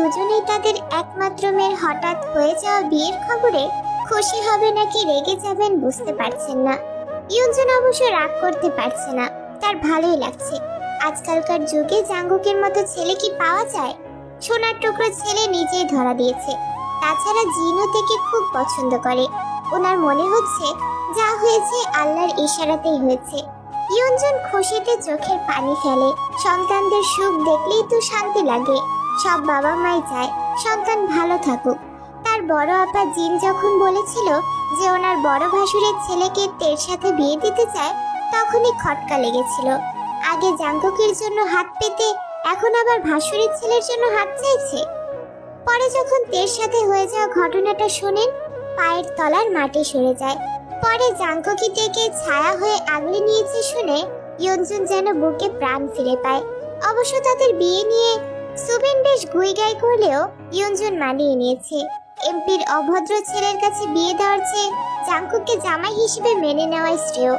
দুজনেই তাদের একমাত্র মেয়ের হঠাৎ হয়ে যাওয়া বিয়ের খবরে খুশি হবে নাকি রেগে যাবেন বুঝতে পারছেন না। ইয়ঞ্জন অবশ্য রাগ করতে পারছে না, তার ভালোই লাগছে। আজকালকার যুগে জাঙ্গুকের মতো ছেলে কি পাওয়া যায়? সোনার টুকরো ছেলে নিজেই ধরা দিয়েছে। তাছাড়া জিনও থেকে খুব পছন্দ করে। ওনার মনে হচ্ছে যা হয়েছে আল্লাহর ইশারাতেই হয়েছে। ইয়ঞ্জন খুশিতে চোখের পানি ফেলে। সন্তানদের সুখ দেখলেই তো শান্তি লাগে। সব বাবা মাই চায় সন্তান ভালো থাকুক। তার বড় আপা জিন যখন বলেছিল যে ওনার বড় ভাসুরের ছেলেকে তের সাথে বিয়ে দিতে চায়, তখনই খটকা লেগেছিল। আগে জাঙ্গুকের জন্য হাত পেতে এখন আবার ভাসুরের ছেলের জন্য হাত চাইছে। পরে যখন তের সাথে হয়ে যাওয়া ঘটনাটা শোনেন, পায়ের তলার মাটি সরে যায়। পরে জাঙ্গুকি থেকে ছায়া হয়ে আগলে নিয়েছে শুনে ইয়ঞ্জন যেন বুকে প্রাণ ফিরে পায়। অবশ্য তাদের বিয়ে নিয়ে সুবিন বেশ গুইগাই করলেও ইয়ঞ্জন মানিয়ে নিয়েছে। এমপির অভদ্র ছেলের কাছে বিয়ে দেওয়ার চেয়ে জাঙ্কুককে জামাই হিসেবে মেনে নেওয়াই শ্রেয়।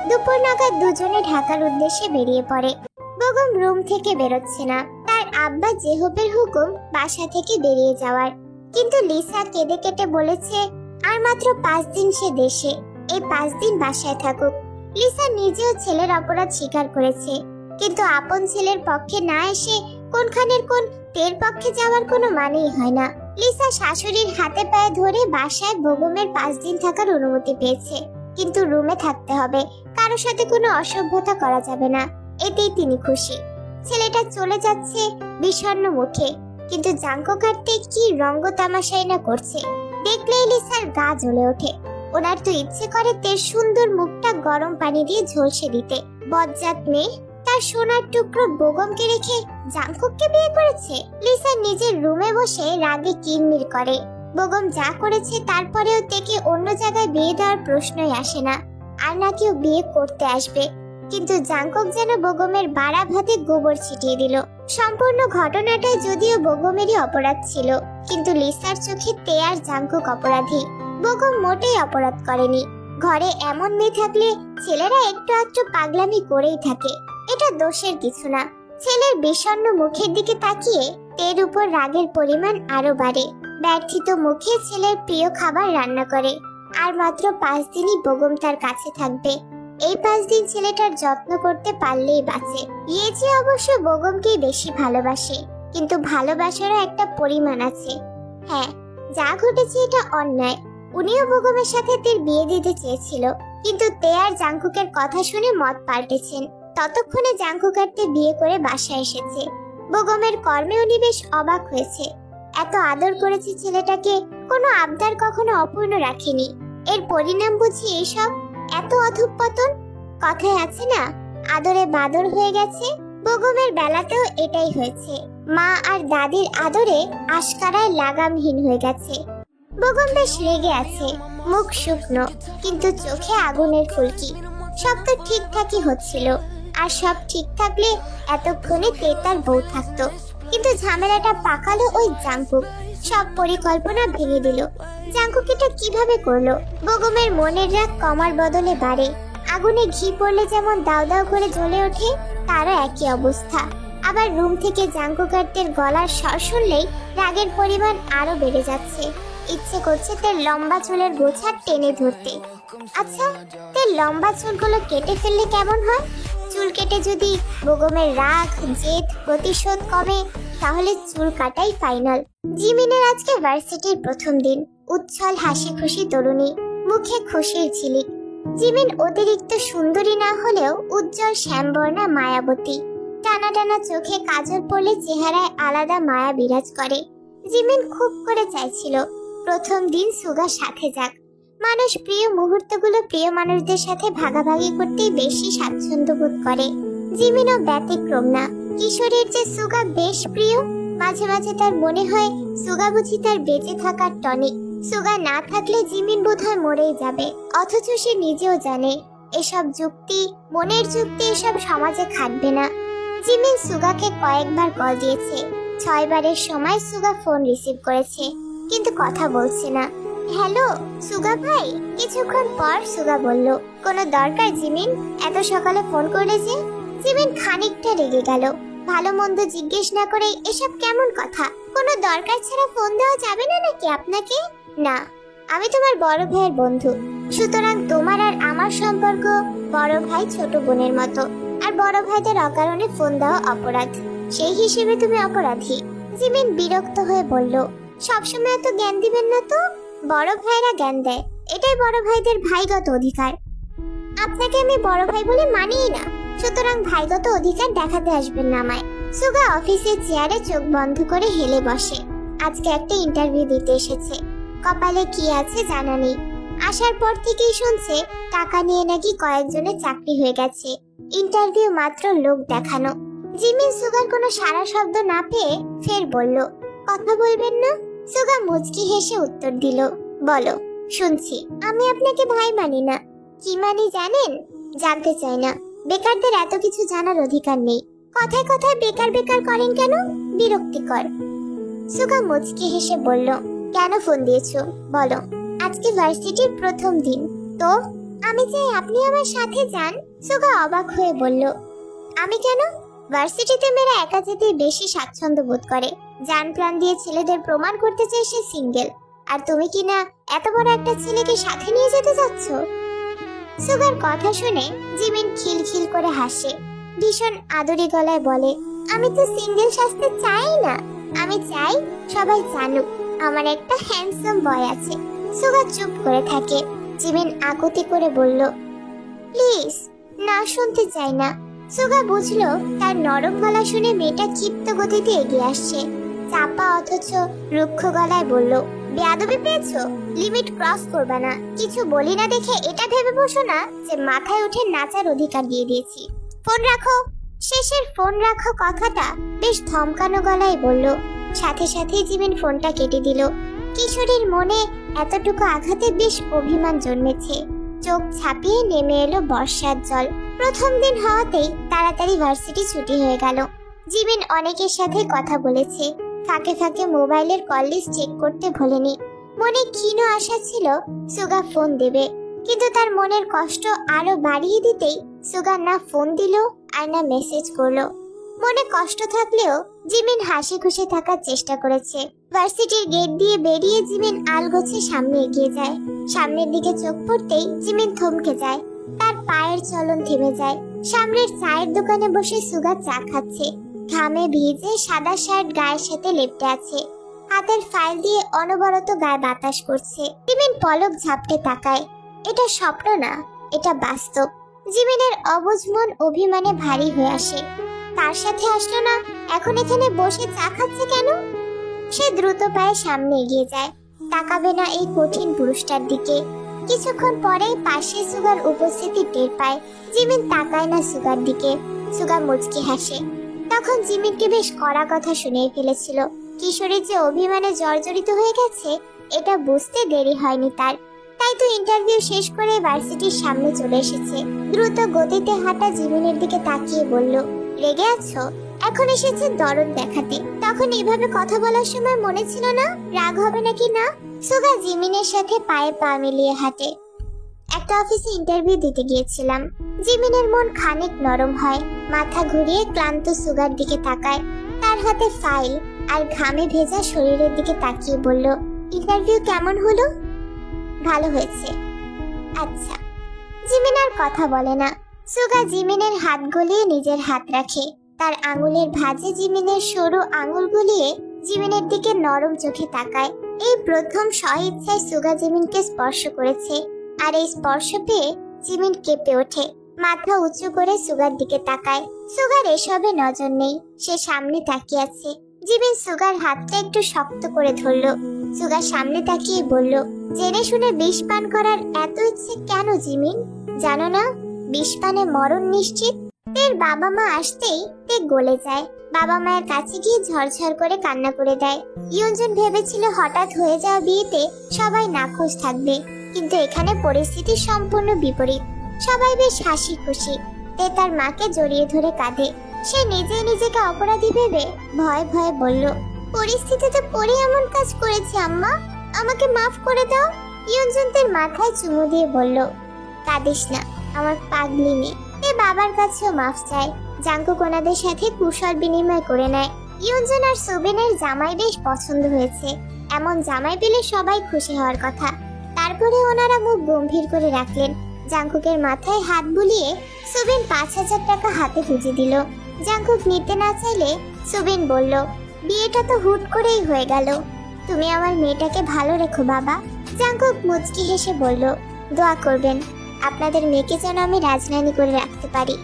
দুপুর নাগাদ দুজনে ঢাকার উদ্দেশ্যে বেরিয়ে পড়ে। বেগম রুম থেকে বেরোচ্ছে না। তার আব্বা জেহবের হুকুম বাসা থেকে বেরিয়ে যাওয়ার। কিন্তু লিসা কেঁদে কেটে বলেছে আর মাত্র 5 দিন সে দেশে, এই 5 দিন বাসায় থাকুক। লিসা নিজেও ছেলের অপরাধ স্বীকার করেছে, কিন্তু আপন ছেলের পক্ষে না এসে কোনখানের কোন তের পক্ষে যাওয়ার কোনো মানেই হয় না। লিসা শাশুড়ির হাতে পায়ে ধরে বাসায় বেগমের 5 দিন থাকার অনুমতি পেয়েছে, কিন্তু রুমে থাকতে হবে, কারোর সাথে কোনো অসভ্যতা করা যাবে না। এতেই তিনি খুশি। ছেলেটা চলে যাচ্ছে বিষণ্ণ মুখে, কিন্তু জাঙ্কুক কাটতে কি রঙ্গ তামাশাই না করছে, দেখলেই লিসার গা জ্বলে ওঠে। ওনার তো ইচ্ছে করে তের সুন্দর মুখটা গরম পানি দিয়ে ঝলসে দিতে। বজ্জাত মেয়ে তার সোনার টুকরো বেগমকে রেখে জাঙ্কুককে বিয়ে করেছে। লিসা নিজের রুমে বসে রাগে কিরমির করে। বেগম যা করেছে তারপরেও তেকে অন্য জায়গায় বিয়ে দেওয়ার প্রশ্নই আসে না, আর না কেউ বিয়ে করতে আসবে। কিন্তু জাঙ্কুক যেন বেগমের বাড়া ভাতে গোবর ছিটিয়ে দিল। সম্পূর্ণ ঘটনাটাই যদিও বেগমেরই অপরাধ ছিল, কিন্তু লিসার চোখে তে আর জাঙ্কুক অপরাধী। বেগম মোটেই অপরাধ করেনি। ঘরে এমন মেয়ে থাকলে ছেলেরা একটু একটু পাগলামি করেই থাকে, এটা দোষের কিছু না। ছেলের বিষণ্ণ মুখের দিকে তাকিয়ে তের উপর রাগের পরিমাণ আরো বাড়ে। ব্যর্থিত মুখে ছেলের প্রিয় খাবার রান্না করে। আর মাত্র 5 দিনই বেগম তার কাছে থাকবে। এই 5 দিন ছেলেটার যত্ন করতে পারলেই বাঁচে। ইয়েজি অবশ্য বেগমকেই বেশি ভালোবাসে, কিন্তু ভালোবাসারও একটা পরিমাণ আছে। হ্যাঁ, যা ঘটেছে এটা অন্যায়। উনিও বেগমের সাথে তের বিয়ে দিতে চেয়েছিল, কিন্তু তে আর জাঙ্কুকের কথা শুনে মত পাল্টেছেন। ততক্ষণে জাঙ্কুক আর তে বিয়ে করে বাসায় এসেছে। বেগমের কর্মে উনি বেশ অবাক হয়েছে। এত আদর করেছে ছেলেটাকে, কোনো আবদার কখনো অপূর্ণ রাখেনি। এর পরিণাম বুঝি এইসব, এত অধঃপতন। কথায় আছে না, আদরে বাদর হয়ে গেছে। বেগমের বেলাতেও এটাই হয়েছে। মা আর দাদির আদরে আশকারায় লাগামহীন হয়ে গেছে। বেগম বেশ রেগে আছে, মুখ শুকনো, কিন্তু চোখে আগুনের ফুলকি। সব তো ঠিকঠাকই হচ্ছিল, আর সব ঠিক থাকলে এতক্ষণে তে তার বউ থাকতো। কিন্তু ঝামেলাটা পাকালো ওই জাঙ্কুক, সব পরিকল্পনা ভেঙে দিল। জাঙ্কুক এটা কিভাবে করলো? বেগমের মনের রাগ কমার বদলে বাড়ে। আগুনে ঘি পড়লে যেমন দাও দাও করে জ্বলে ওঠে, তারও একই অবস্থা। আবার রুম থেকে জাঙ্কুকারদের গলার স্বর শুনলেই রাগের পরিমাণ আরো বেড়ে যাচ্ছে। ইচ্ছে করছে তার লম্বা চুলের গোছা টেনে ধরতে। আচ্ছা, তার লম্বা চুলগুলো কেটে ফেললে কেমন হয়? চুল কেটে যদি বেগমের রাগ, জেদ, প্রতিশোধ কমে, তাহলে চুল কাটাই ফাইনাল। জিমিনের আজকে ভার্সিটির প্রথম দিন। উচ্ছল হাসি খুশি তরুণী, মুখে খুশির ঝিলিক। জিমিন অতিরিক্ত সুন্দরী না হলেও উজ্জ্বল শ্যামবর্ণা মায়াবতী। টানা টানা চোখে কাজল পড়লে চেহারায় আলাদা মায়া বিরাজ করে। জিমিন খুব করে চাইছিল প্রথম দিন সুগার সাথে যাক। মানুষ প্রিয় মুহূর্তগুলো প্রিয় মানুষদের সাথে ভাগাভাগি করতেই বেশি স্বাচ্ছন্দ্য বোধ করে। জিমিনও ব্যতিক্রম না। কিশোরীর যে সুগা বেশ প্রিয়। মাঝে মাঝে তার মনে হয় সুগা বুঝি তার বেঁচে থাকার টনিক। সুগা না থাকলে জিমিন বোধহয় মরেই যাবে। অথচ সে নিজেও জানে এসব যুক্তি, মনের যুক্তি এসব সমাজে খাটবে না। জিমিন সুগাকে কয়েকবার কল দিয়েছে। 6 বারের সময় সুগা ফোন রিসিভ করেছে, কিন্তু কথা বলছে না। হ্যালো সুগা ভাই। কিছুক্ষণ পর সুগা বলল, কোনো দরকার জিমিন? এত সকালে ফোন করলে যে? জিমিন খানিকটা রেগে গেল। ভালো মন্দ জিজ্ঞেস না করে এসব কেমন কথা? কোনো দরকার ছাড়া ফোন দেওয়া যাবে না নাকি আপনাকে? না, আমি তোমার বড় ভাইয়ের বন্ধু, সুতরাং তোমার আর আমার সম্পর্ক বড় ভাই ছোট বোনের মতো। আর বড় ভাইদের অকারণে ফোন দেওয়া অপরাধ, সেই হিসেবে তুমি অপরাধী। জিমিন বিরক্ত হয়ে বলল, সবসময় এত জ্ঞান দিবেন না তো। বড় ভাইরা জ্ঞান দেয়, এটাই বড় ভাইদের ভাইগত অধিকার। আপনাকে আমি বড় ভাই বলে মানিই না, সুতরাং ভাইগত অধিকার দেখাতে আসবেন না আমায়। সুগা অফিসের চেয়ারে চোখ বন্ধ করে হেলে বসে। আজকে একটা ইন্টারভিউ দিতে এসেছে, কপালে কি আছে জানা নেই। আসার পর থেকেই শুনছে টাকা নিয়ে নাকি কয়েকজনের চাকরি হয়ে গেছে। ইন্টারভিউ মাত্র লোক দেখানো। জিমিন সুগার কোনো সারা শব্দ না পেয়ে ফের বলল, কথা বলবেন না? সুগা মুচকি হেসে উত্তর দিল, বলো, শুনছি। আমি আপনাকে ভাই মানি না। কি মানি জানেন? জানতে চাই না, বেকারদের এত কিছু জানার অধিকার নেই। কথায় কথায় বেকার বেকার করেন কেন? বিরক্তিকর। সুগা মুচকি হেসে বলল, কেন ফোন দিয়েছো বলো? আজকে ভার্সিটির প্রথম দিন তো আমি চাই আপনি আমার সাথে যান। সুগা অবাক হয়ে বলল, আমি কেন? ভার্সিটিতে মেয়েরা একা যেতে বেশি স্বাচ্ছন্দ্য বোধ করে। জান প্রাণ দিয়ে ছেলেদের প্রমাণ করতে চাই সে সিঙ্গেল, আর তুমি কিনা এত বড় একটা ছেলেকে সাথে নিয়ে যেতে চাচ্ছ? সুগার কথা শুনে জিমিন খিলখিল করে হাসে, ভীষণ আদরি গলায় বলে, আমি তো সিঙ্গেল সাজতে চাই না। আমি চাই সবাই জানুক আমার একটা হ্যান্ডসাম বয় আছে। সুগা চুপ করে থাকে। জিমিন আকুতি করে বলল, প্লিজ, না শুনতে চাই না। সুগা বুঝলো তার নরম গলা শুনে মেয়েটা ক্ষিপ্ত গতিতে এগিয়ে আসছে। চাপা অথচ রুক্ষ গলায় বলল, বেয়াদবি পেয়েছো? লিমিট ক্রস করবে না। কিছু বলি না দেখে এটা ভেবে বসো না যে মাথায় উঠে নাচার অধিকার দিয়ে দিয়েছি। ফোন রাখো। শেষের ফোন রাখো কথাটা বেশ ধমকানো গলায় বলল। সাথে সাথে জিমিন ফোনটা কেটে দিল। কিশোরীর মনে এতটুকু আঘাতে বেশ অভিমান জন্মেছে। চোখ ছাপিয়ে নেমে এলো বর্ষার জল। প্রথম দিন হওয়াতেই তাড়াতাড়ি ভার্সিটি ছুটি হয়ে গেল। জিমিন অনেকের সাথে কথা বলেছে, ফাঁকে ফাঁকে মোবাইলের কল লিস্ট চেক করতে ভোলেনি। মনে ক্ষীণ আশা ছিল সুগা ফোন দেবে, কিন্তু তার মনের কষ্ট আরো বাড়িয়ে দিতেই সুগা না ফোন দিল আর না মেসেজ করলো। মনে কষ্ট থাকলেও জিমিন হাসি খুশি থাকার চেষ্টা করেছে। ভার্সিটির গেট দিয়ে বেরিয়ে জিমিন আলগোছে সামনে এগিয়ে যায়। সামনের দিকে চোখ পড়তেই জিমিন থমকে যায়, তার পায়ের চলন থেমে যায়। সামনের চায়ের দোকানে বসে সুগা চা খাচ্ছে। ঘামে ভিজে সাদা শার্ট গায়ের সাথে লেপ্টে আছে, হাতের ফাইল দিয়ে অনবরত গায়ে বাতাস করছে। জিমিন পলক ঝাপটে তাকায়। এটা স্বপ্ন না, এটা বাস্তব। জিমিনের অবুঝ মন অভিমানে ভারী হয়ে আসে। তার সাথে আসলো না, এখন এখানে বসে চা খাচ্ছে কেন? সে দ্রুত পায়ে সামনে এগিয়ে যায়, তাকাবে না এই কঠিন পুরুষটার দিকে। কিছুক্ষণ পরেই পাশে সুগার উপস্থিতি টের পায়। জিমিন তাকায় না সুগার দিকে। সুগা মুচকি হাসে। তখন জিমিনকে বেশ কড়া কথা শুনিয়ে ফেলেছিল। কিশোরী যে অভিমানে জর্জরিত হয়ে গেছে এটা বুঝতে দেরি হয়নি তার। তাই তো ইন্টারভিউ শেষ করে ভার্সিটির সামনে চলে এসেছে। দ্রুত গতিতে হাঁটা জিমিনের দিকে তাকিয়ে বলল, রেগে আছো? এখন এসেছে দরদ দেখাতে। তখন এভাবে কথা বলার সময় মনে ছিল না রাগ হবে নাকি না? সুগা জিমিনের সাথে পায়ে পা মিলিয়ে হাঁটে। একটা অফিসে ইন্টারভিউ দিতে গিয়েছিলাম। জিমিনের মন খানিক নরম হয়। মাথা ঘুরিয়ে ক্লান্ত সুগার দিকে তাকায়। তার হাতে ফাইল আর ঘামে ভেজা শরীরের দিকে তাকিয়ে বলল, ইন্টারভিউ কেমন হলো? ভালো হয়েছে। আচ্ছা। জিমিন আর কথা বলে না। সুগা জিমিনের হাত গলিয়ে নিজের হাত রাখে। তার আঙুলের ভাঁজে জিমিনের সরু আঙুল গলিয়ে জিমিনের দিকে নরম চোখে তাকায়। এই প্রথম স্বইচ্ছায় সুগা জিমিনকে স্পর্শ করেছে, আর এই স্পর্শ পেয়ে জিমিন কেঁপে ওঠে। মাথা উঁচু করে সুগার দিকে তাকায়। সুগার এসবে নজর নেই, সে সামনে তাকিয়ে আছে। জিমিন সুগার হাতটা একটু শক্ত করে ধরলো। সুগার সামনে তাকিয়ে বলল, জেনে শুনে বিষ পান করার এত ইচ্ছে কেন জিমিন? জানো না বিষ পানে মরণ নিশ্চিত? তের বাবা মা আসতেই তে গলে যায়। বাবা মায়ের কাছে গিয়ে ঝরঝর করে কান্না করে দেয়। ইয়ঞ্জন ভেবেছিল হঠাৎ হয়ে যাওয়া বিয়েতে সবাই নাখোশ থাকবে, কিন্তু এখানে পরিস্থিতি সম্পূর্ণ বিপরীত। সবাই বেশ হাসি খুশি। তে তার মাকে জড়িয়ে ধরে কাঁদে। সে নিজেই নিজেকে অপরাধী ভেবে ভয়ে ভয়ে বলল, পরিস্থিতিতে পড়ে এমন কাজ করেছি আম্মা, আমাকে মাফ করে দাও। ইয়ঞ্জন তের মাথায় চুমু দিয়ে বলল, কাঁদিস না আমার পাগলি মেয়ে। এ বাবার কাছেও মাফ চায়। জাঙ্কুক ওনাদের সাথে কুশল বিনিময় করে নেয়। ইয়ঞ্জন আর সুবিনের জামাই বেশ পছন্দ হয়েছে। এমন জামাই পেলে সবাই খুশি হওয়ার কথা। তারপরে ওনারা মুখ গম্ভীর করে রাখলেন। জাঙ্কুকের মাথায় হাত বুলিয়ে সুবিন 5,000 টাকা হাতে গুঁজে দিল। জাঙ্কুক নিতে না চাইলে সুবিন বলল, বিয়েটা তো হুট করেই হয়ে গেল। তুমি আমার মেয়েটাকে ভালো রেখো বাবা। জাঙ্কুক মুচকি হেসে বলল, দোয়া করবেন আপনাদের মেয়েকে যেন আমি রাজরানী করে রাখতে পারি।